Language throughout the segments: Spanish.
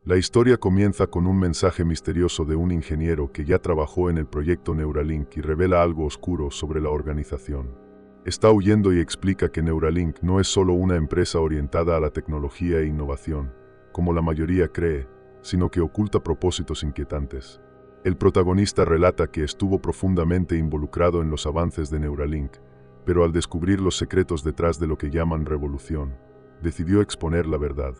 La historia comienza con un mensaje misterioso de un ingeniero que ya trabajó en el proyecto Neuralink y revela algo oscuro sobre la organización. Está huyendo y explica que Neuralink no es solo una empresa orientada a la tecnología e innovación, como la mayoría cree, sino que oculta propósitos inquietantes. El protagonista relata que estuvo profundamente involucrado en los avances de Neuralink, pero al descubrir los secretos detrás de lo que llaman revolución, decidió exponer la verdad.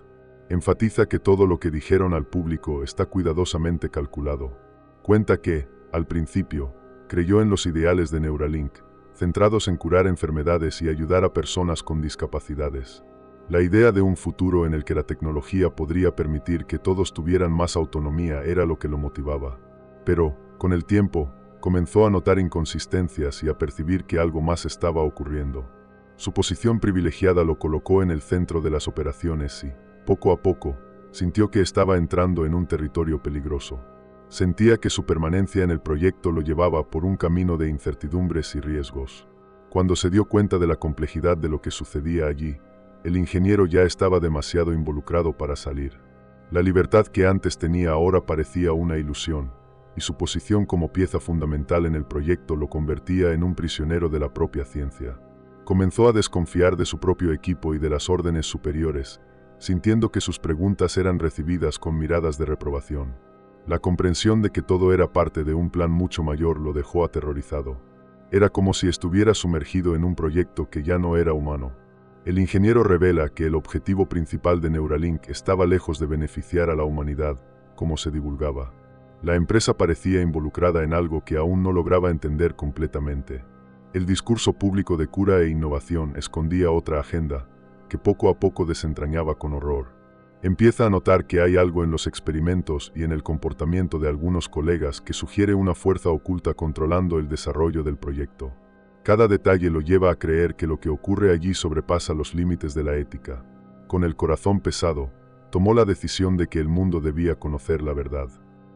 Enfatiza que todo lo que dijeron al público está cuidadosamente calculado. Cuenta que, al principio, creyó en los ideales de Neuralink, centrados en curar enfermedades y ayudar a personas con discapacidades. La idea de un futuro en el que la tecnología podría permitir que todos tuvieran más autonomía era lo que lo motivaba. Pero, con el tiempo, comenzó a notar inconsistencias y a percibir que algo más estaba ocurriendo. Su posición privilegiada lo colocó en el centro de las operaciones y, poco a poco, sintió que estaba entrando en un territorio peligroso. Sentía que su permanencia en el proyecto lo llevaba por un camino de incertidumbres y riesgos. Cuando se dio cuenta de la complejidad de lo que sucedía allí, el ingeniero ya estaba demasiado involucrado para salir. La libertad que antes tenía ahora parecía una ilusión, y su posición como pieza fundamental en el proyecto lo convertía en un prisionero de la propia ciencia. Comenzó a desconfiar de su propio equipo y de las órdenes superiores, sintiendo que sus preguntas eran recibidas con miradas de reprobación. La comprensión de que todo era parte de un plan mucho mayor lo dejó aterrorizado. Era como si estuviera sumergido en un proyecto que ya no era humano. El ingeniero revela que el objetivo principal de Neuralink estaba lejos de beneficiar a la humanidad, como se divulgaba. La empresa parecía involucrada en algo que aún no lograba entender completamente. El discurso público de cura e innovación escondía otra agenda, que poco a poco desentrañaba con horror. Empieza a notar que hay algo en los experimentos y en el comportamiento de algunos colegas que sugiere una fuerza oculta controlando el desarrollo del proyecto. Cada detalle lo lleva a creer que lo que ocurre allí sobrepasa los límites de la ética. Con el corazón pesado, tomó la decisión de que el mundo debía conocer la verdad.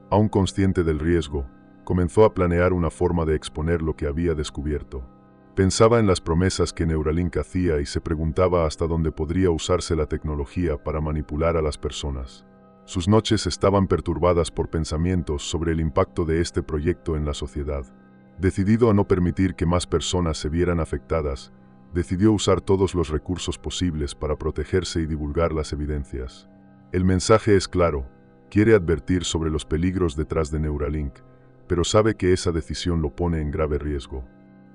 Aún consciente del riesgo, comenzó a planear una forma de exponer lo que había descubierto. Pensaba en las promesas que Neuralink hacía y se preguntaba hasta dónde podría usarse la tecnología para manipular a las personas. Sus noches estaban perturbadas por pensamientos sobre el impacto de este proyecto en la sociedad. Decidido a no permitir que más personas se vieran afectadas, decidió usar todos los recursos posibles para protegerse y divulgar las evidencias. El mensaje es claro, quiere advertir sobre los peligros detrás de Neuralink, pero sabe que esa decisión lo pone en grave riesgo.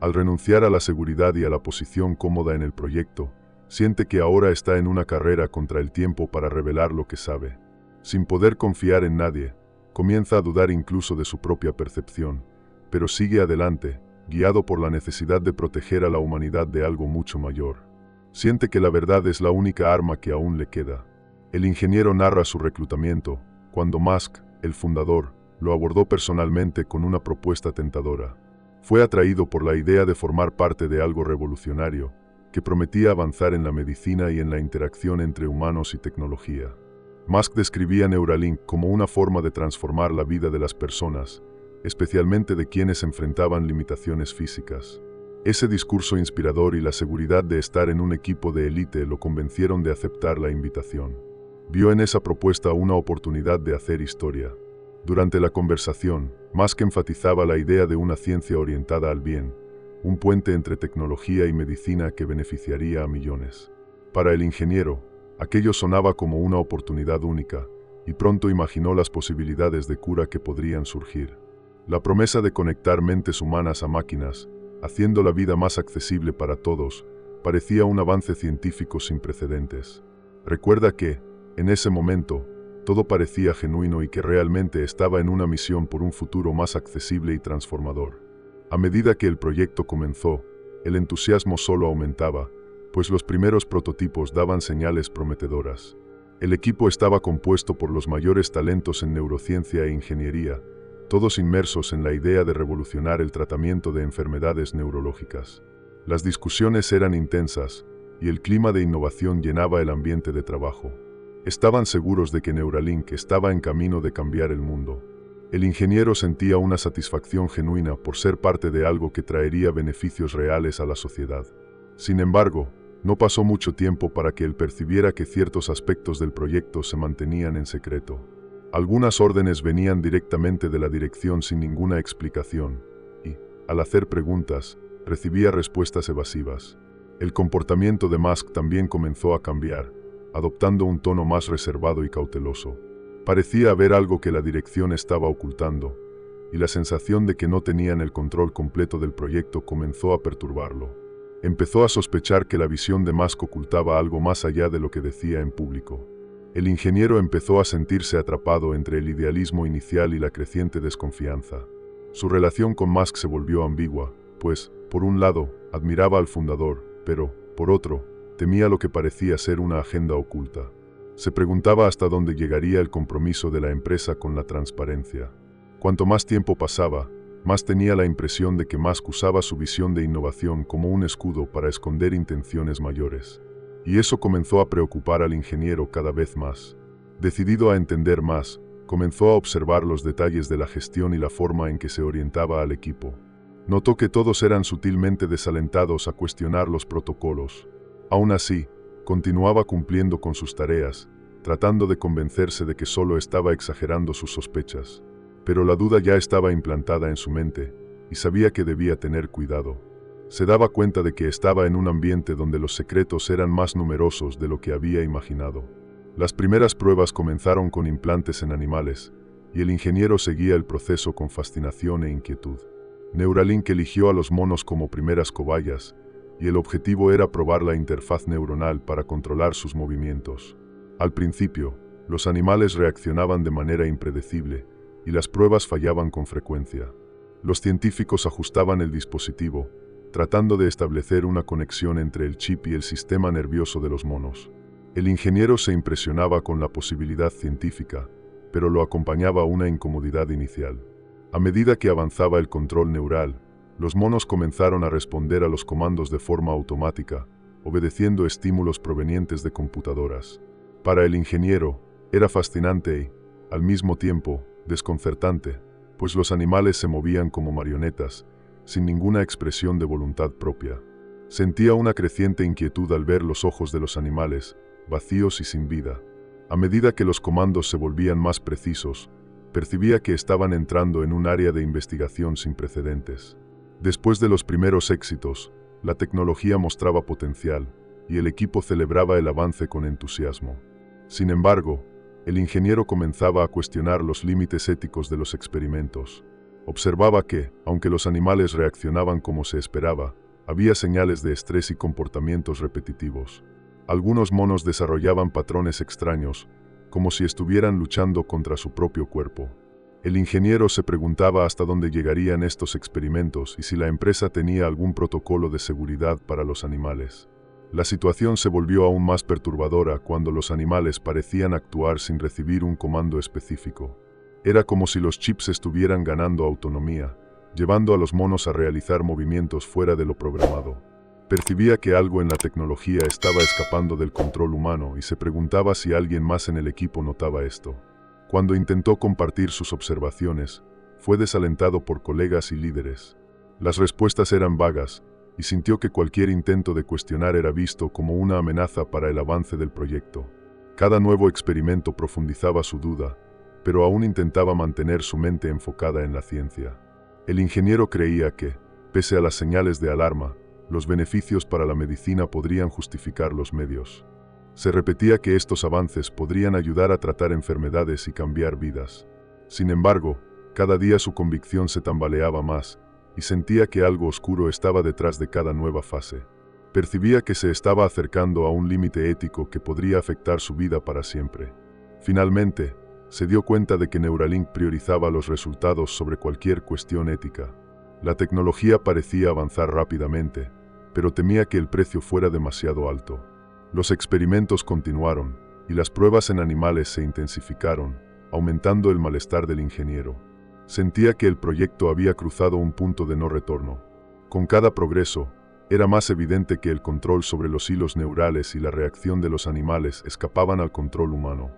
Al renunciar a la seguridad y a la posición cómoda en el proyecto, siente que ahora está en una carrera contra el tiempo para revelar lo que sabe. Sin poder confiar en nadie, comienza a dudar incluso de su propia percepción, pero sigue adelante, guiado por la necesidad de proteger a la humanidad de algo mucho mayor. Siente que la verdad es la única arma que aún le queda. El ingeniero narra su reclutamiento, cuando Musk, el fundador, lo abordó personalmente con una propuesta tentadora. Fue atraído por la idea de formar parte de algo revolucionario, que prometía avanzar en la medicina y en la interacción entre humanos y tecnología. Musk describía Neuralink como una forma de transformar la vida de las personas, especialmente de quienes enfrentaban limitaciones físicas. Ese discurso inspirador y la seguridad de estar en un equipo de élite lo convencieron de aceptar la invitación. Vio en esa propuesta una oportunidad de hacer historia. Durante la conversación, Musk enfatizaba la idea de una ciencia orientada al bien, un puente entre tecnología y medicina que beneficiaría a millones. Para el ingeniero, aquello sonaba como una oportunidad única, y pronto imaginó las posibilidades de cura que podrían surgir. La promesa de conectar mentes humanas a máquinas, haciendo la vida más accesible para todos, parecía un avance científico sin precedentes. Recuerda que, en ese momento, todo parecía genuino y que realmente estaba en una misión por un futuro más accesible y transformador. A medida que el proyecto comenzó, el entusiasmo solo aumentaba, pues los primeros prototipos daban señales prometedoras. El equipo estaba compuesto por los mayores talentos en neurociencia e ingeniería, todos inmersos en la idea de revolucionar el tratamiento de enfermedades neurológicas. Las discusiones eran intensas, y el clima de innovación llenaba el ambiente de trabajo. Estaban seguros de que Neuralink estaba en camino de cambiar el mundo. El ingeniero sentía una satisfacción genuina por ser parte de algo que traería beneficios reales a la sociedad. Sin embargo, no pasó mucho tiempo para que él percibiera que ciertos aspectos del proyecto se mantenían en secreto. Algunas órdenes venían directamente de la dirección sin ninguna explicación, y, al hacer preguntas, recibía respuestas evasivas. El comportamiento de Musk también comenzó a cambiar, adoptando un tono más reservado y cauteloso. Parecía haber algo que la dirección estaba ocultando, y la sensación de que no tenían el control completo del proyecto comenzó a perturbarlo. Empezó a sospechar que la visión de Musk ocultaba algo más allá de lo que decía en público. El ingeniero empezó a sentirse atrapado entre el idealismo inicial y la creciente desconfianza. Su relación con Musk se volvió ambigua, pues, por un lado, admiraba al fundador, pero, por otro, temía lo que parecía ser una agenda oculta. Se preguntaba hasta dónde llegaría el compromiso de la empresa con la transparencia. Cuanto más tiempo pasaba, más tenía la impresión de que Musk usaba su visión de innovación como un escudo para esconder intenciones mayores. Y eso comenzó a preocupar al ingeniero cada vez más. Decidido a entender más, comenzó a observar los detalles de la gestión y la forma en que se orientaba al equipo. Notó que todos eran sutilmente desalentados a cuestionar los protocolos. Aún así, continuaba cumpliendo con sus tareas, tratando de convencerse de que solo estaba exagerando sus sospechas. Pero la duda ya estaba implantada en su mente, y sabía que debía tener cuidado. Se daba cuenta de que estaba en un ambiente donde los secretos eran más numerosos de lo que había imaginado. Las primeras pruebas comenzaron con implantes en animales, y el ingeniero seguía el proceso con fascinación e inquietud. Neuralink eligió a los monos como primeras cobayas, y el objetivo era probar la interfaz neuronal para controlar sus movimientos. Al principio, los animales reaccionaban de manera impredecible, y las pruebas fallaban con frecuencia. Los científicos ajustaban el dispositivo, tratando de establecer una conexión entre el chip y el sistema nervioso de los monos. El ingeniero se impresionaba con la posibilidad científica, pero lo acompañaba una incomodidad inicial. A medida que avanzaba el control neural, los monos comenzaron a responder a los comandos de forma automática, obedeciendo estímulos provenientes de computadoras. Para el ingeniero, era fascinante y, al mismo tiempo, desconcertante, pues los animales se movían como marionetas, sin ninguna expresión de voluntad propia. Sentía una creciente inquietud al ver los ojos de los animales, vacíos y sin vida. A medida que los comandos se volvían más precisos, percibía que estaban entrando en un área de investigación sin precedentes. Después de los primeros éxitos, la tecnología mostraba potencial, y el equipo celebraba el avance con entusiasmo. Sin embargo, el ingeniero comenzaba a cuestionar los límites éticos de los experimentos. Observaba que, aunque los animales reaccionaban como se esperaba, había señales de estrés y comportamientos repetitivos. Algunos monos desarrollaban patrones extraños, como si estuvieran luchando contra su propio cuerpo. El ingeniero se preguntaba hasta dónde llegarían estos experimentos y si la empresa tenía algún protocolo de seguridad para los animales. La situación se volvió aún más perturbadora cuando los animales parecían actuar sin recibir un comando específico. Era como si los chips estuvieran ganando autonomía, llevando a los monos a realizar movimientos fuera de lo programado. Percibía que algo en la tecnología estaba escapando del control humano y se preguntaba si alguien más en el equipo notaba esto. Cuando intentó compartir sus observaciones, fue desalentado por colegas y líderes. Las respuestas eran vagas, y sintió que cualquier intento de cuestionar era visto como una amenaza para el avance del proyecto. Cada nuevo experimento profundizaba su duda, pero aún intentaba mantener su mente enfocada en la ciencia. El ingeniero creía que, pese a las señales de alarma, los beneficios para la medicina podrían justificar los medios. Se repetía que estos avances podrían ayudar a tratar enfermedades y cambiar vidas. Sin embargo, cada día su convicción se tambaleaba más, y sentía que algo oscuro estaba detrás de cada nueva fase. Percibía que se estaba acercando a un límite ético que podría afectar su vida para siempre. Finalmente, se dio cuenta de que Neuralink priorizaba los resultados sobre cualquier cuestión ética. La tecnología parecía avanzar rápidamente, pero temía que el precio fuera demasiado alto. Los experimentos continuaron, y las pruebas en animales se intensificaron, aumentando el malestar del ingeniero. Sentía que el proyecto había cruzado un punto de no retorno. Con cada progreso, era más evidente que el control sobre los hilos neurales y la reacción de los animales escapaban al control humano.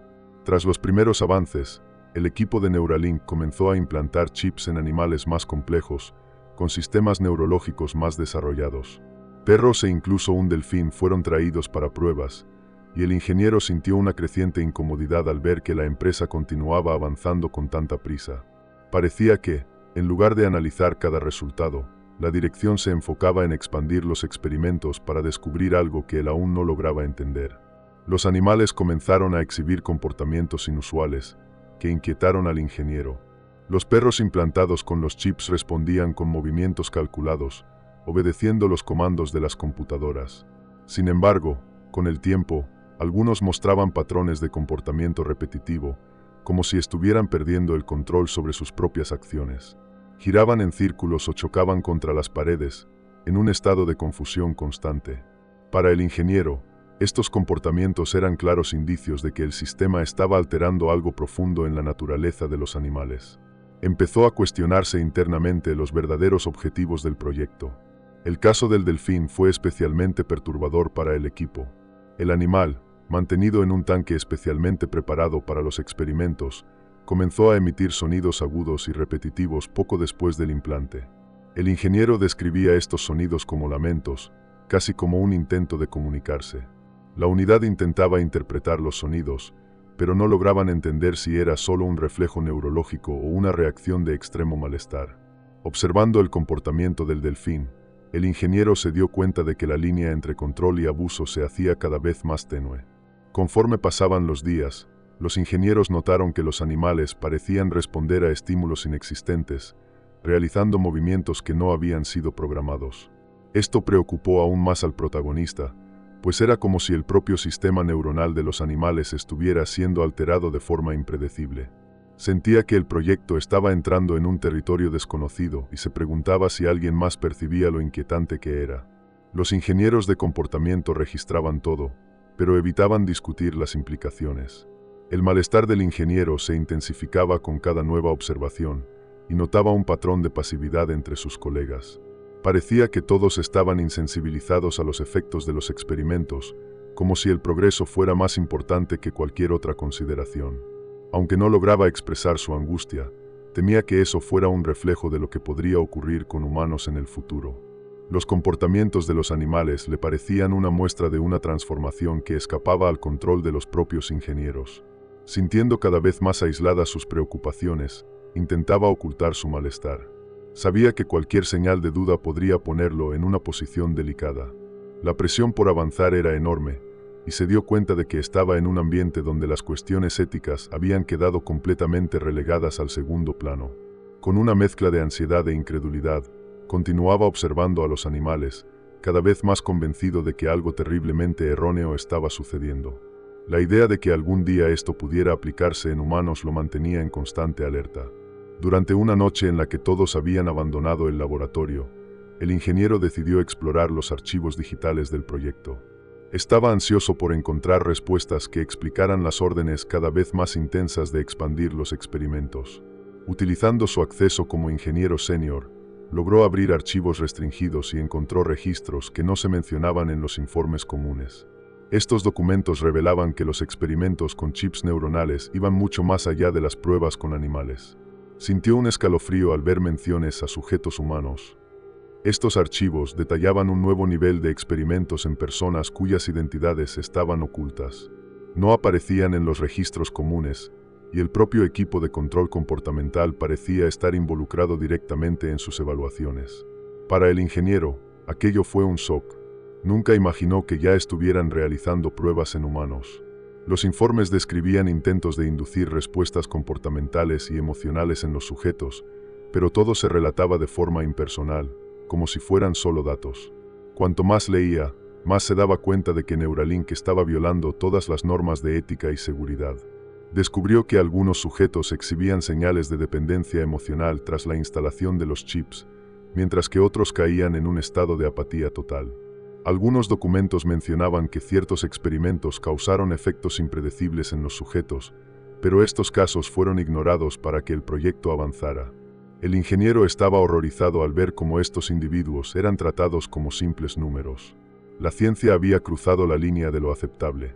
Tras los primeros avances, el equipo de Neuralink comenzó a implantar chips en animales más complejos, con sistemas neurológicos más desarrollados. Perros e incluso un delfín fueron traídos para pruebas, y el ingeniero sintió una creciente incomodidad al ver que la empresa continuaba avanzando con tanta prisa. Parecía que, en lugar de analizar cada resultado, la dirección se enfocaba en expandir los experimentos para descubrir algo que él aún no lograba entender. Los animales comenzaron a exhibir comportamientos inusuales, que inquietaron al ingeniero. Los perros implantados con los chips respondían con movimientos calculados, obedeciendo los comandos de las computadoras. Sin embargo, con el tiempo, algunos mostraban patrones de comportamiento repetitivo, como si estuvieran perdiendo el control sobre sus propias acciones. Giraban en círculos o chocaban contra las paredes, en un estado de confusión constante. Para el ingeniero, estos comportamientos eran claros indicios de que el sistema estaba alterando algo profundo en la naturaleza de los animales. Empezó a cuestionarse internamente los verdaderos objetivos del proyecto. El caso del delfín fue especialmente perturbador para el equipo. El animal, mantenido en un tanque especialmente preparado para los experimentos, comenzó a emitir sonidos agudos y repetitivos poco después del implante. El ingeniero describía estos sonidos como lamentos, casi como un intento de comunicarse. La unidad intentaba interpretar los sonidos, pero no lograban entender si era solo un reflejo neurológico o una reacción de extremo malestar. Observando el comportamiento del delfín, el ingeniero se dio cuenta de que la línea entre control y abuso se hacía cada vez más tenue. Conforme pasaban los días, los ingenieros notaron que los animales parecían responder a estímulos inexistentes, realizando movimientos que no habían sido programados. Esto preocupó aún más al protagonista, pues era como si el propio sistema neuronal de los animales estuviera siendo alterado de forma impredecible. Sentía que el proyecto estaba entrando en un territorio desconocido y se preguntaba si alguien más percibía lo inquietante que era. Los ingenieros de comportamiento registraban todo, pero evitaban discutir las implicaciones. El malestar del ingeniero se intensificaba con cada nueva observación y notaba un patrón de pasividad entre sus colegas. Parecía que todos estaban insensibilizados a los efectos de los experimentos, como si el progreso fuera más importante que cualquier otra consideración. Aunque no lograba expresar su angustia, temía que eso fuera un reflejo de lo que podría ocurrir con humanos en el futuro. Los comportamientos de los animales le parecían una muestra de una transformación que escapaba al control de los propios ingenieros. Sintiendo cada vez más aisladas sus preocupaciones, intentaba ocultar su malestar. Sabía que cualquier señal de duda podría ponerlo en una posición delicada. La presión por avanzar era enorme, y se dio cuenta de que estaba en un ambiente donde las cuestiones éticas habían quedado completamente relegadas al segundo plano. Con una mezcla de ansiedad e incredulidad, continuaba observando a los animales, cada vez más convencido de que algo terriblemente erróneo estaba sucediendo. La idea de que algún día esto pudiera aplicarse en humanos lo mantenía en constante alerta. Durante una noche en la que todos habían abandonado el laboratorio, el ingeniero decidió explorar los archivos digitales del proyecto. Estaba ansioso por encontrar respuestas que explicaran las órdenes cada vez más intensas de expandir los experimentos. Utilizando su acceso como ingeniero senior, logró abrir archivos restringidos y encontró registros que no se mencionaban en los informes comunes. Estos documentos revelaban que los experimentos con chips neuronales iban mucho más allá de las pruebas con animales. Sintió un escalofrío al ver menciones a sujetos humanos. Estos archivos detallaban un nuevo nivel de experimentos en personas cuyas identidades estaban ocultas. No aparecían en los registros comunes, y el propio equipo de control comportamental parecía estar involucrado directamente en sus evaluaciones. Para el ingeniero, aquello fue un shock. Nunca imaginó que ya estuvieran realizando pruebas en humanos. Los informes describían intentos de inducir respuestas comportamentales y emocionales en los sujetos, pero todo se relataba de forma impersonal, como si fueran solo datos. Cuanto más leía, más se daba cuenta de que Neuralink estaba violando todas las normas de ética y seguridad. Descubrió que algunos sujetos exhibían señales de dependencia emocional tras la instalación de los chips, mientras que otros caían en un estado de apatía total. Algunos documentos mencionaban que ciertos experimentos causaron efectos impredecibles en los sujetos, pero estos casos fueron ignorados para que el proyecto avanzara. El ingeniero estaba horrorizado al ver cómo estos individuos eran tratados como simples números. La ciencia había cruzado la línea de lo aceptable.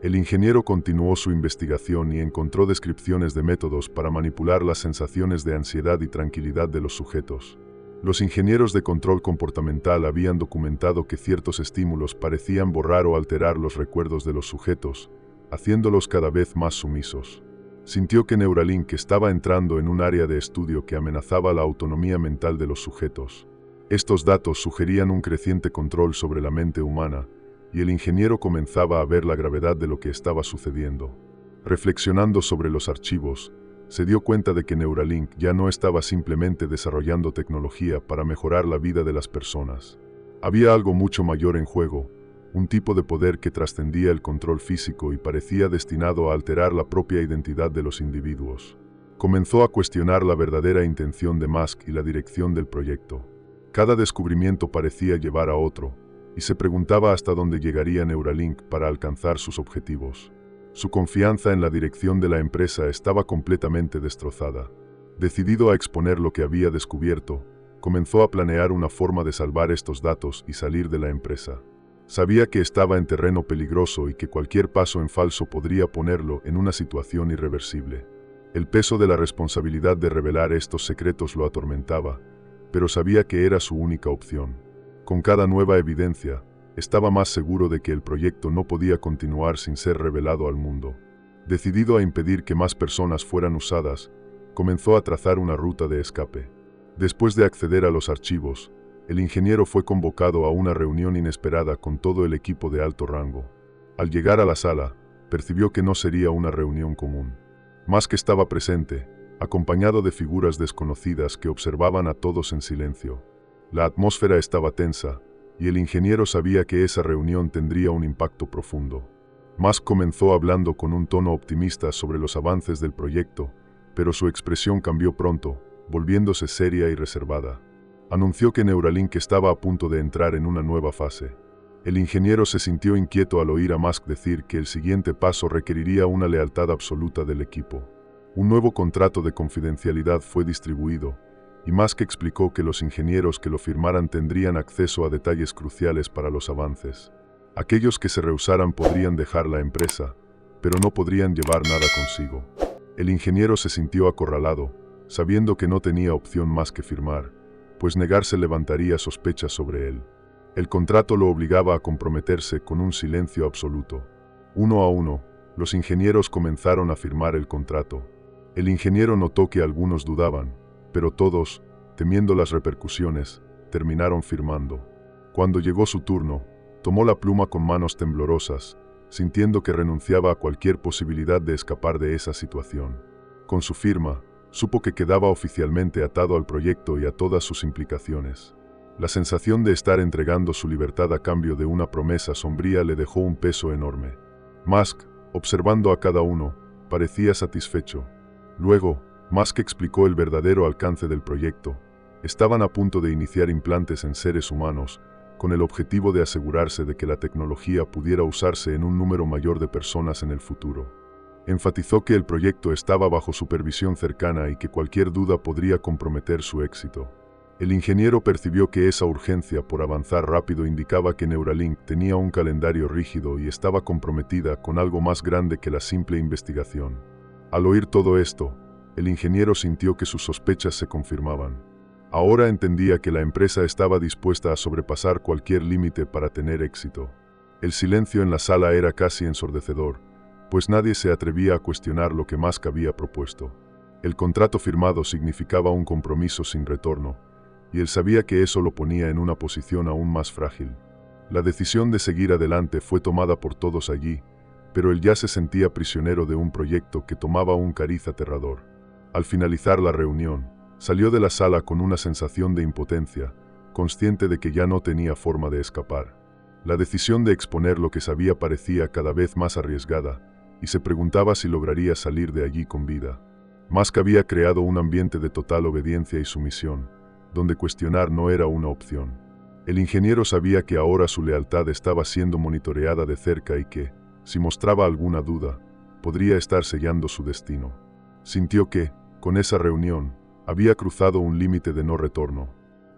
El ingeniero continuó su investigación y encontró descripciones de métodos para manipular las sensaciones de ansiedad y tranquilidad de los sujetos. Los ingenieros de control comportamental habían documentado que ciertos estímulos parecían borrar o alterar los recuerdos de los sujetos, haciéndolos cada vez más sumisos. Sintió que Neuralink estaba entrando en un área de estudio que amenazaba la autonomía mental de los sujetos. Estos datos sugerían un creciente control sobre la mente humana, y el ingeniero comenzaba a ver la gravedad de lo que estaba sucediendo. Reflexionando sobre los archivos, se dio cuenta de que Neuralink ya no estaba simplemente desarrollando tecnología para mejorar la vida de las personas. Había algo mucho mayor en juego, un tipo de poder que trascendía el control físico y parecía destinado a alterar la propia identidad de los individuos. Comenzó a cuestionar la verdadera intención de Musk y la dirección del proyecto. Cada descubrimiento parecía llevar a otro, y se preguntaba hasta dónde llegaría Neuralink para alcanzar sus objetivos. Su confianza en la dirección de la empresa estaba completamente destrozada. Decidido a exponer lo que había descubierto, comenzó a planear una forma de salvar estos datos y salir de la empresa. Sabía que estaba en terreno peligroso y que cualquier paso en falso podría ponerlo en una situación irreversible. El peso de la responsabilidad de revelar estos secretos lo atormentaba, pero sabía que era su única opción. Con cada nueva evidencia, estaba más seguro de que el proyecto no podía continuar sin ser revelado al mundo. Decidido a impedir que más personas fueran usadas, comenzó a trazar una ruta de escape. Después de acceder a los archivos, el ingeniero fue convocado a una reunión inesperada con todo el equipo de alto rango. Al llegar a la sala, percibió que no sería una reunión común. Musk estaba presente, acompañado de figuras desconocidas que observaban a todos en silencio. La atmósfera estaba tensa, y el ingeniero sabía que esa reunión tendría un impacto profundo. Musk comenzó hablando con un tono optimista sobre los avances del proyecto, pero su expresión cambió pronto, volviéndose seria y reservada. Anunció que Neuralink estaba a punto de entrar en una nueva fase. El ingeniero se sintió inquieto al oír a Musk decir que el siguiente paso requeriría una lealtad absoluta del equipo. Un nuevo contrato de confidencialidad fue distribuido, y Musk explicó que los ingenieros que lo firmaran tendrían acceso a detalles cruciales para los avances. Aquellos que se rehusaran podrían dejar la empresa, pero no podrían llevar nada consigo. El ingeniero se sintió acorralado, sabiendo que no tenía opción más que firmar, pues negarse levantaría sospechas sobre él. El contrato lo obligaba a comprometerse con un silencio absoluto. Uno a uno, los ingenieros comenzaron a firmar el contrato. El ingeniero notó que algunos dudaban, pero todos, temiendo las repercusiones, terminaron firmando. Cuando llegó su turno, tomó la pluma con manos temblorosas, sintiendo que renunciaba a cualquier posibilidad de escapar de esa situación. Con su firma, supo que quedaba oficialmente atado al proyecto y a todas sus implicaciones. La sensación de estar entregando su libertad a cambio de una promesa sombría le dejó un peso enorme. Musk, observando a cada uno, parecía satisfecho. Luego, Musk explicó el verdadero alcance del proyecto. Estaban a punto de iniciar implantes en seres humanos, con el objetivo de asegurarse de que la tecnología pudiera usarse en un número mayor de personas en el futuro. Enfatizó que el proyecto estaba bajo supervisión cercana y que cualquier duda podría comprometer su éxito. El ingeniero percibió que esa urgencia por avanzar rápido indicaba que Neuralink tenía un calendario rígido y estaba comprometida con algo más grande que la simple investigación. Al oír todo esto, el ingeniero sintió que sus sospechas se confirmaban. Ahora entendía que la empresa estaba dispuesta a sobrepasar cualquier límite para tener éxito. El silencio en la sala era casi ensordecedor, pues nadie se atrevía a cuestionar lo que Musk había propuesto. El contrato firmado significaba un compromiso sin retorno, y él sabía que eso lo ponía en una posición aún más frágil. La decisión de seguir adelante fue tomada por todos allí, pero él ya se sentía prisionero de un proyecto que tomaba un cariz aterrador. Al finalizar la reunión, salió de la sala con una sensación de impotencia, consciente de que ya no tenía forma de escapar. La decisión de exponer lo que sabía parecía cada vez más arriesgada, y se preguntaba si lograría salir de allí con vida. Musk había creado un ambiente de total obediencia y sumisión, donde cuestionar no era una opción. El ingeniero sabía que ahora su lealtad estaba siendo monitoreada de cerca y que, si mostraba alguna duda, podría estar sellando su destino. Sintió que, con esa reunión, había cruzado un límite de no retorno.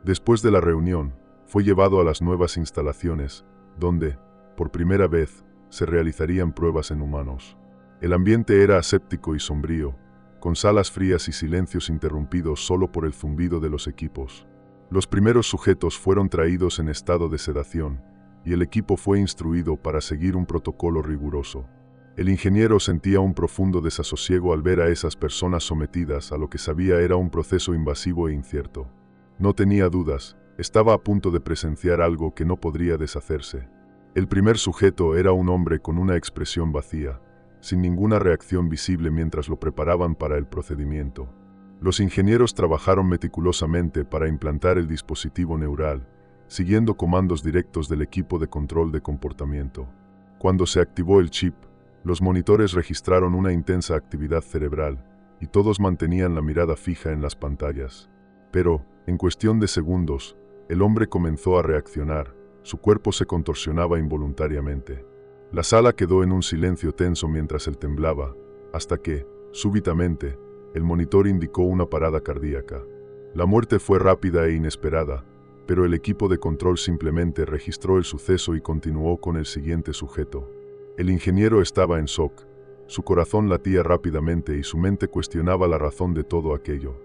Después de la reunión, fue llevado a las nuevas instalaciones, donde, por primera vez, se realizarían pruebas en humanos. El ambiente era aséptico y sombrío, con salas frías y silencios interrumpidos solo por el zumbido de los equipos. Los primeros sujetos fueron traídos en estado de sedación, y el equipo fue instruido para seguir un protocolo riguroso. El ingeniero sentía un profundo desasosiego al ver a esas personas sometidas a lo que sabía era un proceso invasivo e incierto. No tenía dudas, estaba a punto de presenciar algo que no podría deshacerse. El primer sujeto era un hombre con una expresión vacía, sin ninguna reacción visible mientras lo preparaban para el procedimiento. Los ingenieros trabajaron meticulosamente para implantar el dispositivo neural, siguiendo comandos directos del equipo de control de comportamiento. Cuando se activó el chip, los monitores registraron una intensa actividad cerebral, y todos mantenían la mirada fija en las pantallas. Pero, en cuestión de segundos, el hombre comenzó a reaccionar, su cuerpo se contorsionaba involuntariamente. La sala quedó en un silencio tenso mientras él temblaba, hasta que, súbitamente, el monitor indicó una parada cardíaca. La muerte fue rápida e inesperada, pero el equipo de control simplemente registró el suceso y continuó con el siguiente sujeto. El ingeniero estaba en shock, su corazón latía rápidamente y su mente cuestionaba la razón de todo aquello.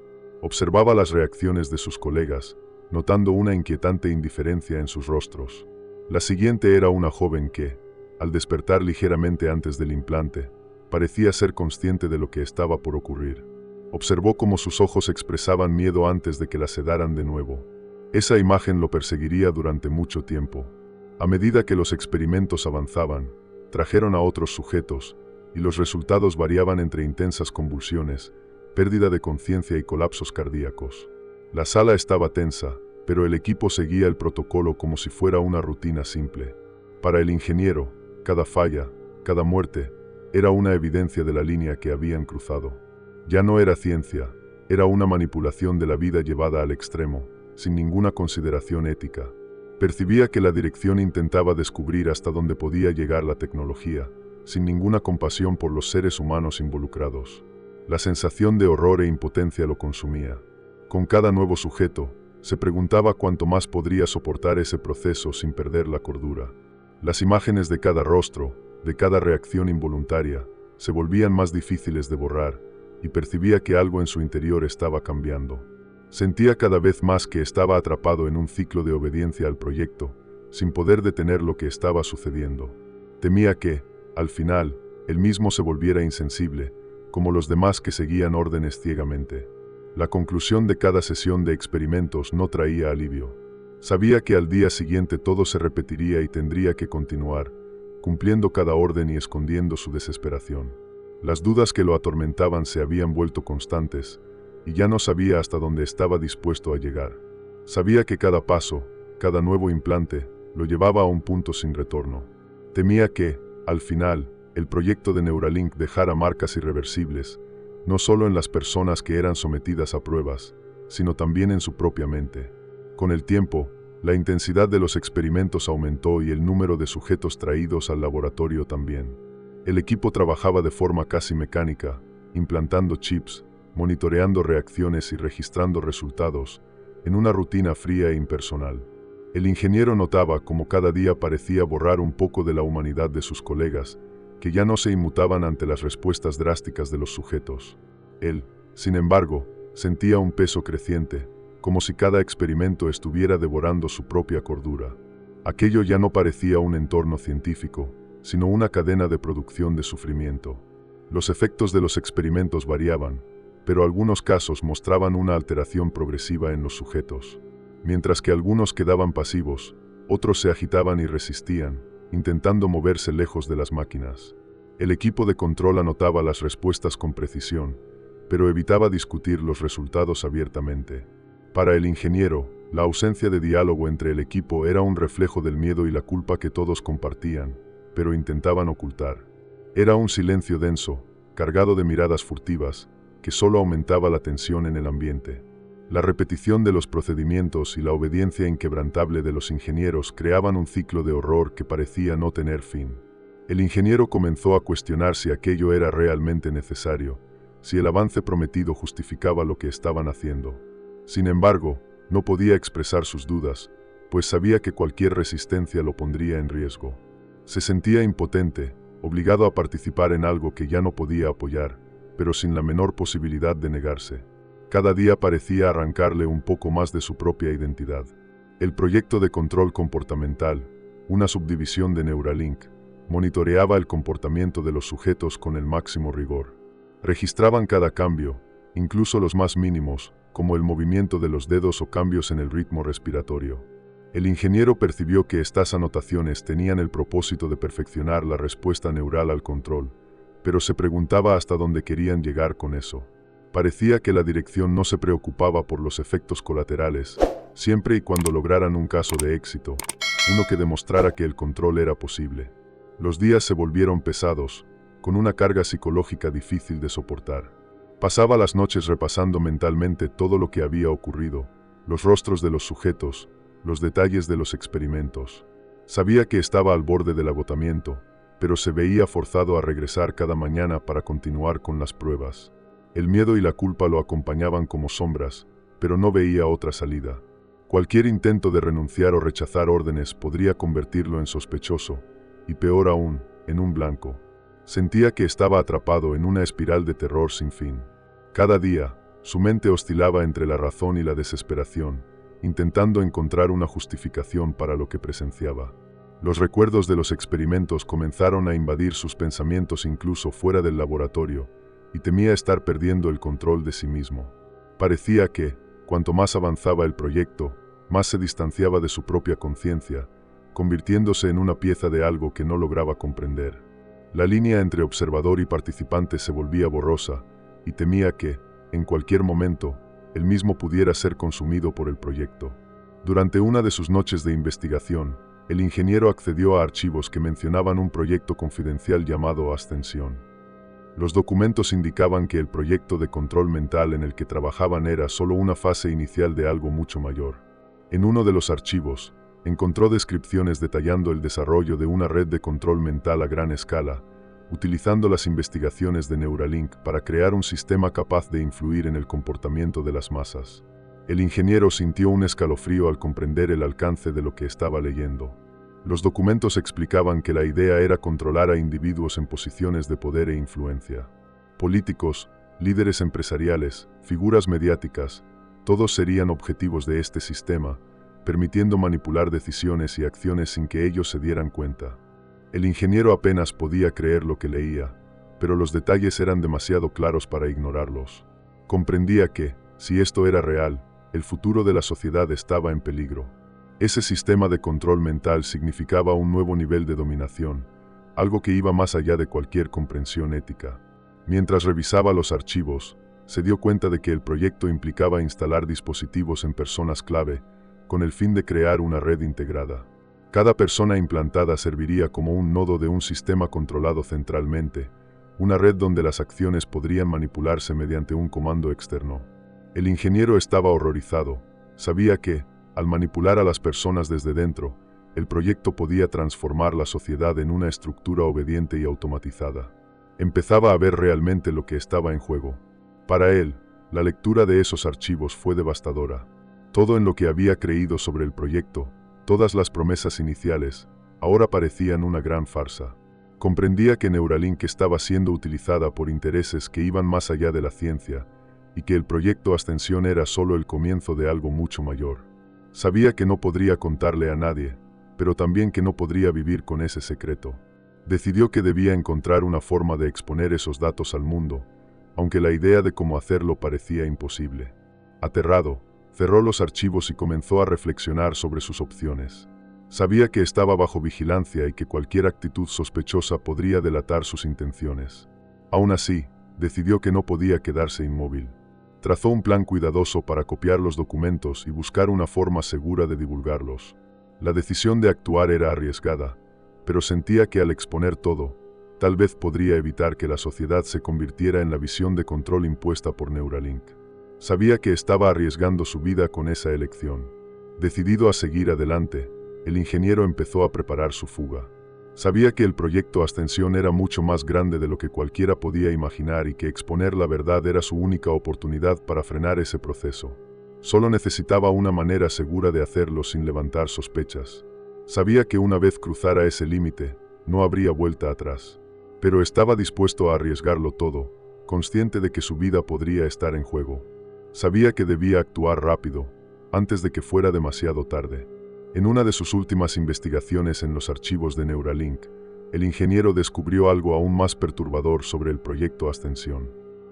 Observaba las reacciones de sus colegas, notando una inquietante indiferencia en sus rostros. La siguiente era una joven que, al despertar ligeramente antes del implante, parecía ser consciente de lo que estaba por ocurrir. Observó cómo sus ojos expresaban miedo antes de que la sedaran de nuevo. Esa imagen lo perseguiría durante mucho tiempo. A medida que los experimentos avanzaban, trajeron a otros sujetos, y los resultados variaban entre intensas convulsiones, pérdida de conciencia y colapsos cardíacos. La sala estaba tensa, pero el equipo seguía el protocolo como si fuera una rutina simple. Para el ingeniero, cada falla, cada muerte, era una evidencia de la línea que habían cruzado. Ya no era ciencia, era una manipulación de la vida llevada al extremo, sin ninguna consideración ética. Percibía que la dirección intentaba descubrir hasta dónde podía llegar la tecnología, sin ninguna compasión por los seres humanos involucrados. La sensación de horror e impotencia lo consumía. Con cada nuevo sujeto, se preguntaba cuánto más podría soportar ese proceso sin perder la cordura. Las imágenes de cada rostro, de cada reacción involuntaria, se volvían más difíciles de borrar, y percibía que algo en su interior estaba cambiando. Sentía cada vez más que estaba atrapado en un ciclo de obediencia al proyecto, sin poder detener lo que estaba sucediendo. Temía que, al final, él mismo se volviera insensible, como los demás que seguían órdenes ciegamente. La conclusión de cada sesión de experimentos no traía alivio. Sabía que al día siguiente todo se repetiría y tendría que continuar, cumpliendo cada orden y escondiendo su desesperación. Las dudas que lo atormentaban se habían vuelto constantes, y ya no sabía hasta dónde estaba dispuesto a llegar. Sabía que cada paso, cada nuevo implante, lo llevaba a un punto sin retorno. Temía que, al final, el proyecto de Neuralink dejara marcas irreversibles, no solo en las personas que eran sometidas a pruebas, sino también en su propia mente. Con el tiempo, la intensidad de los experimentos aumentó y el número de sujetos traídos al laboratorio también. El equipo trabajaba de forma casi mecánica, implantando chips, monitoreando reacciones y registrando resultados, en una rutina fría e impersonal. El ingeniero notaba cómo cada día parecía borrar un poco de la humanidad de sus colegas, que ya no se inmutaban ante las respuestas drásticas de los sujetos. Él, sin embargo, sentía un peso creciente, como si cada experimento estuviera devorando su propia cordura. Aquello ya no parecía un entorno científico, sino una cadena de producción de sufrimiento. Los efectos de los experimentos variaban, pero algunos casos mostraban una alteración progresiva en los sujetos. Mientras que algunos quedaban pasivos, otros se agitaban y resistían, intentando moverse lejos de las máquinas. El equipo de control anotaba las respuestas con precisión, pero evitaba discutir los resultados abiertamente. Para el ingeniero, la ausencia de diálogo entre el equipo era un reflejo del miedo y la culpa que todos compartían, pero intentaban ocultar. Era un silencio denso, cargado de miradas furtivas, que solo aumentaba la tensión en el ambiente. La repetición de los procedimientos y la obediencia inquebrantable de los ingenieros creaban un ciclo de horror que parecía no tener fin. El ingeniero comenzó a cuestionar si aquello era realmente necesario, si el avance prometido justificaba lo que estaban haciendo. Sin embargo, no podía expresar sus dudas, pues sabía que cualquier resistencia lo pondría en riesgo. Se sentía impotente, obligado a participar en algo que ya no podía apoyar, pero sin la menor posibilidad de negarse. Cada día parecía arrancarle un poco más de su propia identidad. El proyecto de control comportamental, una subdivisión de Neuralink, monitoreaba el comportamiento de los sujetos con el máximo rigor. Registraban cada cambio, incluso los más mínimos, como el movimiento de los dedos o cambios en el ritmo respiratorio. El ingeniero percibió que estas anotaciones tenían el propósito de perfeccionar la respuesta neural al control, pero se preguntaba hasta dónde querían llegar con eso. Parecía que la dirección no se preocupaba por los efectos colaterales, siempre y cuando lograran un caso de éxito, uno que demostrara que el control era posible. Los días se volvieron pesados, con una carga psicológica difícil de soportar. Pasaba las noches repasando mentalmente todo lo que había ocurrido, los rostros de los sujetos, los detalles de los experimentos. Sabía que estaba al borde del agotamiento, pero se veía forzado a regresar cada mañana para continuar con las pruebas. El miedo y la culpa lo acompañaban como sombras, pero no veía otra salida. Cualquier intento de renunciar o rechazar órdenes podría convertirlo en sospechoso, y peor aún, en un blanco. Sentía que estaba atrapado en una espiral de terror sin fin. Cada día, su mente oscilaba entre la razón y la desesperación, intentando encontrar una justificación para lo que presenciaba. Los recuerdos de los experimentos comenzaron a invadir sus pensamientos incluso fuera del laboratorio, y temía estar perdiendo el control de sí mismo. Parecía que, cuanto más avanzaba el proyecto, más se distanciaba de su propia conciencia, convirtiéndose en una pieza de algo que no lograba comprender. La línea entre observador y participante se volvía borrosa, y temía que, en cualquier momento, él mismo pudiera ser consumido por el proyecto. Durante una de sus noches de investigación, el ingeniero accedió a archivos que mencionaban un proyecto confidencial llamado Ascensión. Los documentos indicaban que el proyecto de control mental en el que trabajaban era solo una fase inicial de algo mucho mayor. En uno de los archivos, encontró descripciones detallando el desarrollo de una red de control mental a gran escala, utilizando las investigaciones de Neuralink para crear un sistema capaz de influir en el comportamiento de las masas. El ingeniero sintió un escalofrío al comprender el alcance de lo que estaba leyendo. Los documentos explicaban que la idea era controlar a individuos en posiciones de poder e influencia. Políticos, líderes empresariales, figuras mediáticas, todos serían objetivos de este sistema, permitiendo manipular decisiones y acciones sin que ellos se dieran cuenta. El ingeniero apenas podía creer lo que leía, pero los detalles eran demasiado claros para ignorarlos. Comprendía que, si esto era real, el futuro de la sociedad estaba en peligro. Ese sistema de control mental significaba un nuevo nivel de dominación, algo que iba más allá de cualquier comprensión ética. Mientras revisaba los archivos, se dio cuenta de que el proyecto implicaba instalar dispositivos en personas clave, con el fin de crear una red integrada. Cada persona implantada serviría como un nodo de un sistema controlado centralmente, una red donde las acciones podrían manipularse mediante un comando externo. El ingeniero estaba horrorizado. Sabía que, al manipular a las personas desde dentro, el proyecto podía transformar la sociedad en una estructura obediente y automatizada. Empezaba a ver realmente lo que estaba en juego. Para él, la lectura de esos archivos fue devastadora. Todo en lo que había creído sobre el proyecto, todas las promesas iniciales, ahora parecían una gran farsa. Comprendía que Neuralink estaba siendo utilizada por intereses que iban más allá de la ciencia, y que el proyecto Ascensión era solo el comienzo de algo mucho mayor. Sabía que no podría contarle a nadie, pero también que no podría vivir con ese secreto. Decidió que debía encontrar una forma de exponer esos datos al mundo, aunque la idea de cómo hacerlo parecía imposible. Aterrado, cerró los archivos y comenzó a reflexionar sobre sus opciones. Sabía que estaba bajo vigilancia y que cualquier actitud sospechosa podría delatar sus intenciones. Aún así, decidió que no podía quedarse inmóvil. Trazó un plan cuidadoso para copiar los documentos y buscar una forma segura de divulgarlos. La decisión de actuar era arriesgada, pero sentía que al exponer todo, tal vez podría evitar que la sociedad se convirtiera en la visión de control impuesta por Neuralink. Sabía que estaba arriesgando su vida con esa elección. Decidido a seguir adelante, el ingeniero empezó a preparar su fuga. Sabía que el proyecto Ascensión era mucho más grande de lo que cualquiera podía imaginar y que exponer la verdad era su única oportunidad para frenar ese proceso. Solo necesitaba una manera segura de hacerlo sin levantar sospechas. Sabía que una vez cruzara ese límite, no habría vuelta atrás. Pero estaba dispuesto a arriesgarlo todo, consciente de que su vida podría estar en juego. Sabía que debía actuar rápido, antes de que fuera demasiado tarde. En una de sus últimas investigaciones en los archivos de Neuralink, el ingeniero descubrió algo aún más perturbador sobre el proyecto Ascensión.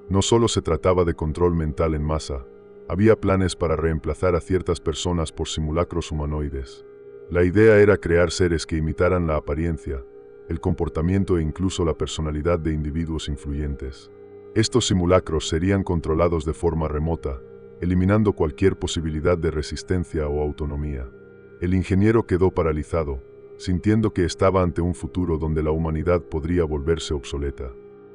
No solo se trataba de control mental en masa, había planes para reemplazar a ciertas personas por simulacros humanoides. La idea era crear seres que imitaran la apariencia, el comportamiento e incluso la personalidad de individuos influyentes. Estos simulacros serían controlados de forma remota, eliminando cualquier posibilidad de resistencia o autonomía. El ingeniero quedó paralizado, sintiendo que estaba ante un futuro donde la humanidad podría volverse obsoleta.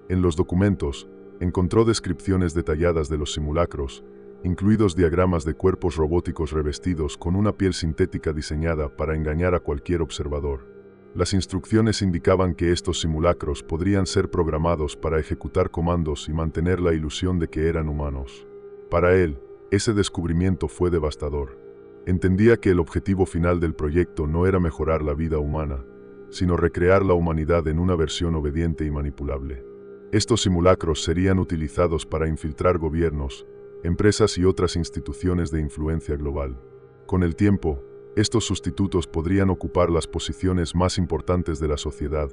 En los documentos, encontró descripciones detalladas de los simulacros, incluidos diagramas de cuerpos robóticos revestidos con una piel sintética diseñada para engañar a cualquier observador. Las instrucciones indicaban que estos simulacros podrían ser programados para ejecutar comandos y mantener la ilusión de que eran humanos. Para él, ese descubrimiento fue devastador. Entendía que el objetivo final del proyecto no era mejorar la vida humana, sino recrear la humanidad en una versión obediente y manipulable. Estos simulacros serían utilizados para infiltrar gobiernos, empresas y otras instituciones de influencia global. Con el tiempo, estos sustitutos podrían ocupar las posiciones más importantes de la sociedad,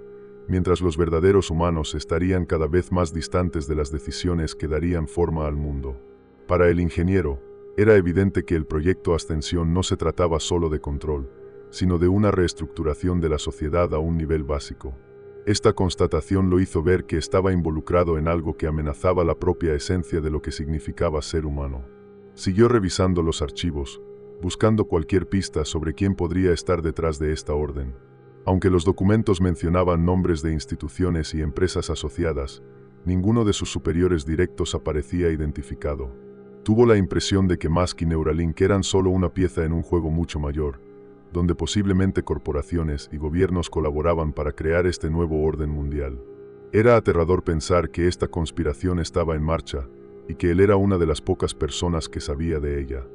mientras los verdaderos humanos estarían cada vez más distantes de las decisiones que darían forma al mundo. Para el ingeniero, era evidente que el proyecto Ascensión no se trataba solo de control, sino de una reestructuración de la sociedad a un nivel básico. Esta constatación lo hizo ver que estaba involucrado en algo que amenazaba la propia esencia de lo que significaba ser humano. Siguió revisando los archivos, buscando cualquier pista sobre quién podría estar detrás de esta orden. Aunque los documentos mencionaban nombres de instituciones y empresas asociadas, ninguno de sus superiores directos aparecía identificado. Tuvo la impresión de que Musk y Neuralink eran solo una pieza en un juego mucho mayor, donde posiblemente corporaciones y gobiernos colaboraban para crear este nuevo orden mundial. Era aterrador pensar que esta conspiración estaba en marcha y que él era una de las pocas personas que sabía de ella.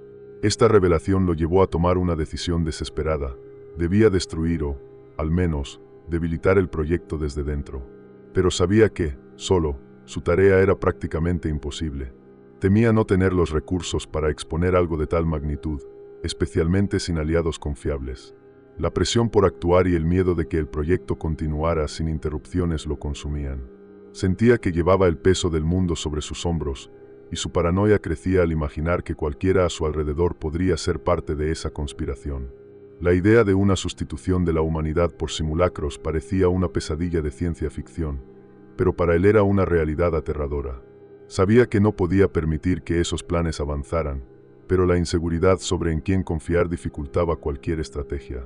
Esta revelación lo llevó a tomar una decisión desesperada. Debía destruir o, al menos, debilitar el proyecto desde dentro. Pero sabía que, solo, su tarea era prácticamente imposible. Temía no tener los recursos para exponer algo de tal magnitud, especialmente sin aliados confiables. La presión por actuar y el miedo de que el proyecto continuara sin interrupciones lo consumían. Sentía que llevaba el peso del mundo sobre sus hombros, y su paranoia crecía al imaginar que cualquiera a su alrededor podría ser parte de esa conspiración. La idea de una sustitución de la humanidad por simulacros parecía una pesadilla de ciencia ficción, pero para él era una realidad aterradora. Sabía que no podía permitir que esos planes avanzaran, pero la inseguridad sobre en quién confiar dificultaba cualquier estrategia.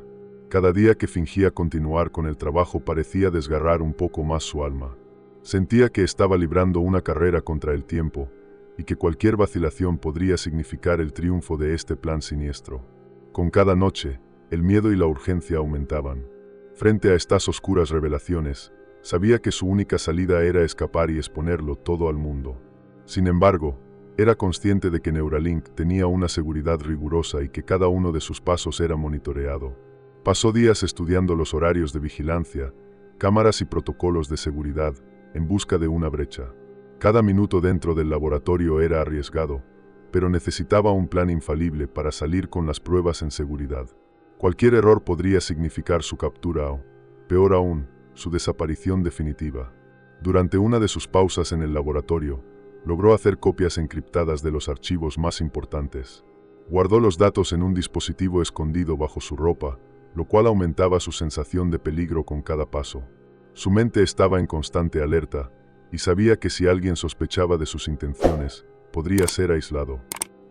Cada día que fingía continuar con el trabajo parecía desgarrar un poco más su alma. Sentía que estaba librando una carrera contra el tiempo, y que cualquier vacilación podría significar el triunfo de este plan siniestro. Con cada noche, el miedo y la urgencia aumentaban. Frente a estas oscuras revelaciones, sabía que su única salida era escapar y exponerlo todo al mundo. Sin embargo, era consciente de que Neuralink tenía una seguridad rigurosa y que cada uno de sus pasos era monitoreado. Pasó días estudiando los horarios de vigilancia, cámaras y protocolos de seguridad, en busca de una brecha. Cada minuto dentro del laboratorio era arriesgado, pero necesitaba un plan infalible para salir con las pruebas en seguridad. Cualquier error podría significar su captura o, peor aún, su desaparición definitiva. Durante una de sus pausas en el laboratorio, logró hacer copias encriptadas de los archivos más importantes. Guardó los datos en un dispositivo escondido bajo su ropa, lo cual aumentaba su sensación de peligro con cada paso. Su mente estaba en constante alerta, y sabía que si alguien sospechaba de sus intenciones, podría ser aislado.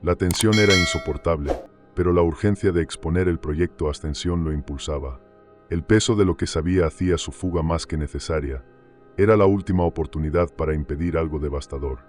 La tensión era insoportable, pero la urgencia de exponer el proyecto Ascensión lo impulsaba. El peso de lo que sabía hacía su fuga más que necesaria. Era la última oportunidad para impedir algo devastador.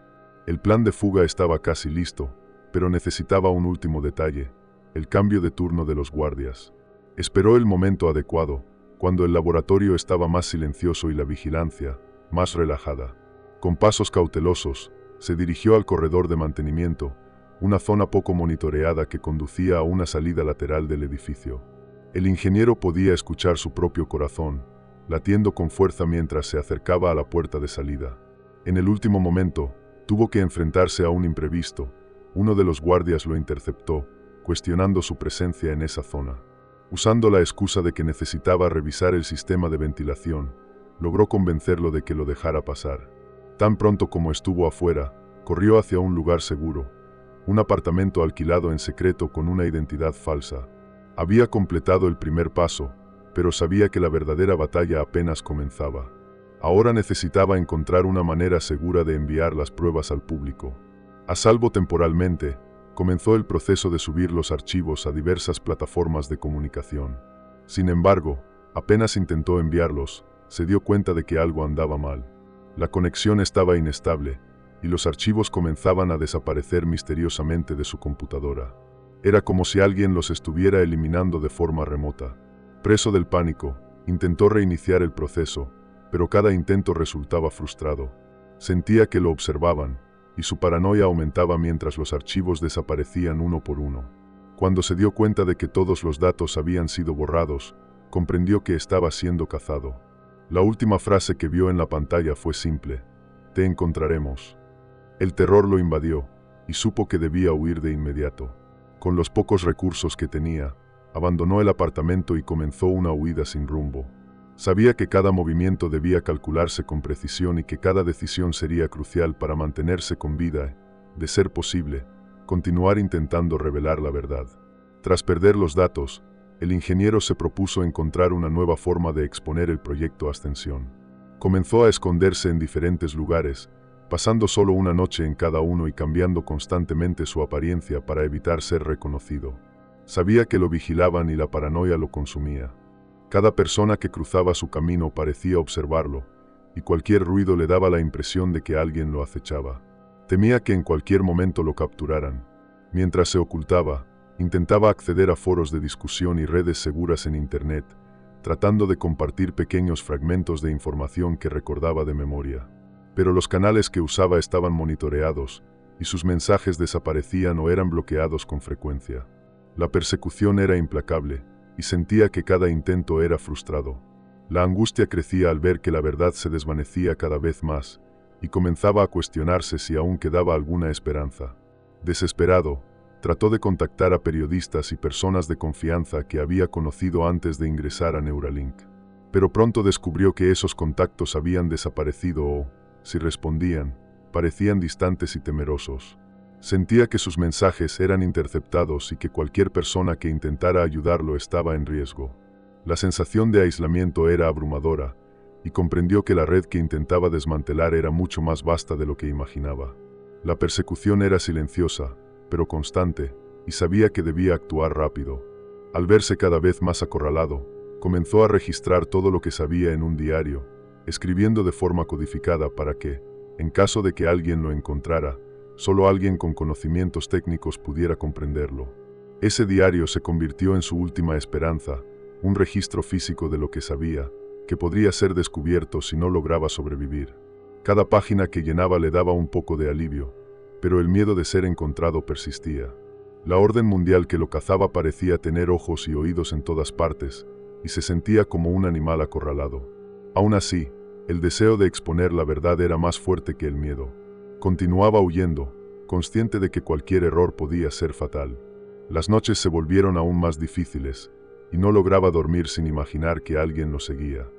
El plan de fuga estaba casi listo, pero necesitaba un último detalle: el cambio de turno de los guardias. Esperó el momento adecuado, cuando el laboratorio estaba más silencioso y la vigilancia más relajada. Con pasos cautelosos, se dirigió al corredor de mantenimiento, una zona poco monitoreada que conducía a una salida lateral del edificio. El ingeniero podía escuchar su propio corazón, latiendo con fuerza mientras se acercaba a la puerta de salida. En el último momento, tuvo que enfrentarse a un imprevisto, Uno de los guardias lo interceptó, cuestionando su presencia en esa zona. Usando la excusa de que necesitaba revisar el sistema de ventilación, logró convencerlo de que lo dejara pasar. Tan pronto como estuvo afuera, corrió hacia un lugar seguro, un apartamento alquilado en secreto con una identidad falsa. Había completado el primer paso, pero sabía que la verdadera batalla apenas comenzaba. Ahora necesitaba encontrar una manera segura de enviar las pruebas al público. A salvo temporalmente, comenzó el proceso de subir los archivos a diversas plataformas de comunicación. Sin embargo, apenas intentó enviarlos, se dio cuenta de que algo andaba mal. La conexión estaba inestable, y los archivos comenzaban a desaparecer misteriosamente de su computadora. Era como si alguien los estuviera eliminando de forma remota. Preso del pánico, intentó reiniciar el proceso, pero cada intento resultaba frustrado. Sentía que lo observaban, y su paranoia aumentaba mientras los archivos desaparecían uno por uno. Cuando se dio cuenta de que todos los datos habían sido borrados, comprendió que estaba siendo cazado. La última frase que vio en la pantalla fue simple: «Te encontraremos». El terror lo invadió, y supo que debía huir de inmediato. Con los pocos recursos que tenía, abandonó el apartamento y comenzó una huida sin rumbo. Sabía que cada movimiento debía calcularse con precisión y que cada decisión sería crucial para mantenerse con vida, de ser posible, continuar intentando revelar la verdad. Tras perder los datos, el ingeniero se propuso encontrar una nueva forma de exponer el proyecto Ascensión. Comenzó a esconderse en diferentes lugares, pasando solo una noche en cada uno y cambiando constantemente su apariencia para evitar ser reconocido. Sabía que lo vigilaban y la paranoia lo consumía. Cada persona que cruzaba su camino parecía observarlo, y cualquier ruido le daba la impresión de que alguien lo acechaba. Temía que en cualquier momento lo capturaran. Mientras se ocultaba, intentaba acceder a foros de discusión y redes seguras en Internet, tratando de compartir pequeños fragmentos de información que recordaba de memoria. Pero los canales que usaba estaban monitoreados, y sus mensajes desaparecían o eran bloqueados con frecuencia. La persecución era implacable, y sentía que cada intento era frustrado. La angustia crecía al ver que la verdad se desvanecía cada vez más, y comenzaba a cuestionarse si aún quedaba alguna esperanza. Desesperado, trató de contactar a periodistas y personas de confianza que había conocido antes de ingresar a Neuralink. Pero pronto descubrió que esos contactos habían desaparecido o, si respondían, parecían distantes y temerosos. Sentía que sus mensajes eran interceptados y que cualquier persona que intentara ayudarlo estaba en riesgo. La sensación de aislamiento era abrumadora, y comprendió que la red que intentaba desmantelar era mucho más vasta de lo que imaginaba. La persecución era silenciosa, pero constante, y sabía que debía actuar rápido. Al verse cada vez más acorralado, comenzó a registrar todo lo que sabía en un diario, escribiendo de forma codificada para que, en caso de que alguien lo encontrara, solo alguien con conocimientos técnicos pudiera comprenderlo. Ese diario se convirtió en su última esperanza, un registro físico de lo que sabía, que podría ser descubierto si no lograba sobrevivir. Cada página que llenaba le daba un poco de alivio, pero el miedo de ser encontrado persistía. La orden mundial que lo cazaba parecía tener ojos y oídos en todas partes, y se sentía como un animal acorralado. Aún así, el deseo de exponer la verdad era más fuerte que el miedo. Continuaba huyendo, consciente de que cualquier error podía ser fatal. Las noches se volvieron aún más difíciles, y no lograba dormir sin imaginar que alguien lo seguía.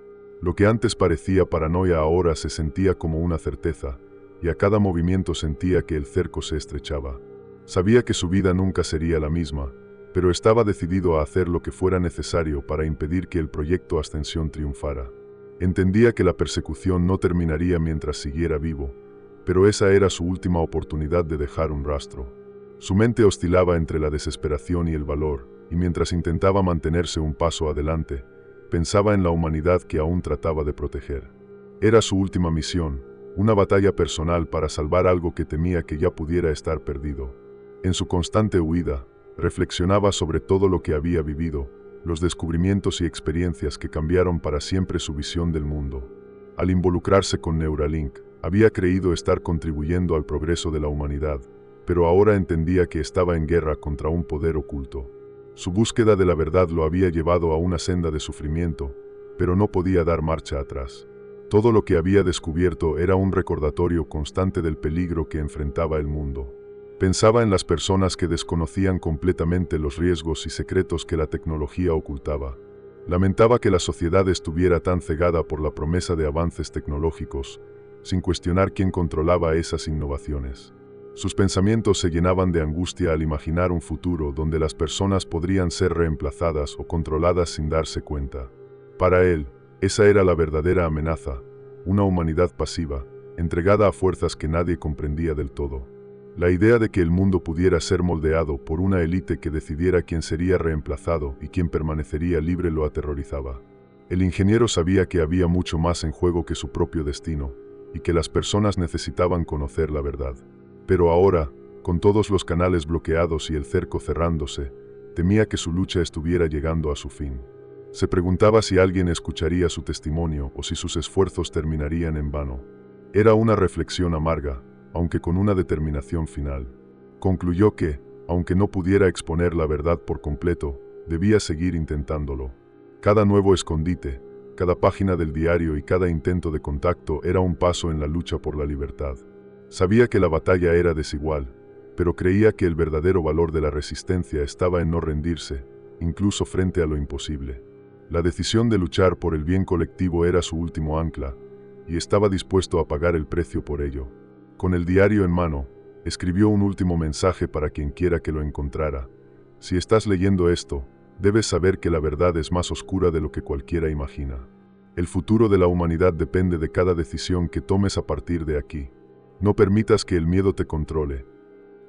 Lo que antes parecía paranoia ahora se sentía como una certeza, y a cada movimiento sentía que el cerco se estrechaba. Sabía que su vida nunca sería la misma, pero estaba decidido a hacer lo que fuera necesario para impedir que el proyecto Ascensión triunfara. Entendía que la persecución no terminaría mientras siguiera vivo, pero esa era su última oportunidad de dejar un rastro. Su mente oscilaba entre la desesperación y el valor, y mientras intentaba mantenerse un paso adelante, pensaba en la humanidad que aún trataba de proteger. Era su última misión, una batalla personal para salvar algo que temía que ya pudiera estar perdido. En su constante huida, reflexionaba sobre todo lo que había vivido, los descubrimientos y experiencias que cambiaron para siempre su visión del mundo. Al involucrarse con Neuralink, había creído estar contribuyendo al progreso de la humanidad, pero ahora entendía que estaba en guerra contra un poder oculto. Su búsqueda de la verdad lo había llevado a una senda de sufrimiento, pero no podía dar marcha atrás. Todo lo que había descubierto era un recordatorio constante del peligro que enfrentaba el mundo. Pensaba en las personas que desconocían completamente los riesgos y secretos que la tecnología ocultaba. Lamentaba que la sociedad estuviera tan cegada por la promesa de avances tecnológicos, sin cuestionar quién controlaba esas innovaciones. Sus pensamientos se llenaban de angustia al imaginar un futuro donde las personas podrían ser reemplazadas o controladas sin darse cuenta. Para él, esa era la verdadera amenaza, una humanidad pasiva, entregada a fuerzas que nadie comprendía del todo. La idea de que el mundo pudiera ser moldeado por una élite que decidiera quién sería reemplazado y quién permanecería libre lo aterrorizaba. El ingeniero sabía que había mucho más en juego que su propio destino, y que las personas necesitaban conocer la verdad. Pero ahora, con todos los canales bloqueados y el cerco cerrándose, temía que su lucha estuviera llegando a su fin. Se preguntaba si alguien escucharía su testimonio o si sus esfuerzos terminarían en vano. Era una reflexión amarga, aunque con una determinación final. Concluyó que, aunque no pudiera exponer la verdad por completo, debía seguir intentándolo. Cada nuevo escondite, cada página del diario y cada intento de contacto era un paso en la lucha por la libertad. Sabía que la batalla era desigual, pero creía que el verdadero valor de la resistencia estaba en no rendirse, incluso frente a lo imposible. La decisión de luchar por el bien colectivo era su último ancla, y estaba dispuesto a pagar el precio por ello. Con el diario en mano, escribió un último mensaje para quien quiera que lo encontrara. Si estás leyendo esto, debes saber que la verdad es más oscura de lo que cualquiera imagina. El futuro de la humanidad depende de cada decisión que tomes a partir de aquí. No permitas que el miedo te controle.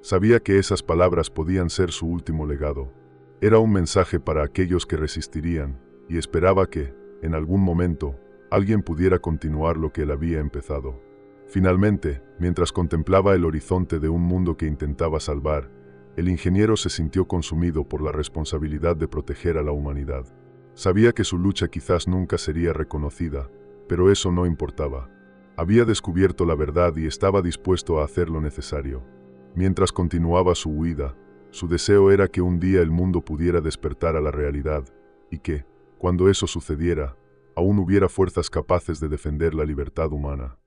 Sabía que esas palabras podían ser su último legado. Era un mensaje para aquellos que resistirían, y esperaba que, en algún momento, alguien pudiera continuar lo que él había empezado. Finalmente, mientras contemplaba el horizonte de un mundo que intentaba salvar, el ingeniero se sintió consumido por la responsabilidad de proteger a la humanidad. Sabía que su lucha quizás nunca sería reconocida, pero eso no importaba. Había descubierto la verdad y estaba dispuesto a hacer lo necesario. Mientras continuaba su huida, su deseo era que un día el mundo pudiera despertar a la realidad, y que, cuando eso sucediera, aún hubiera fuerzas capaces de defender la libertad humana.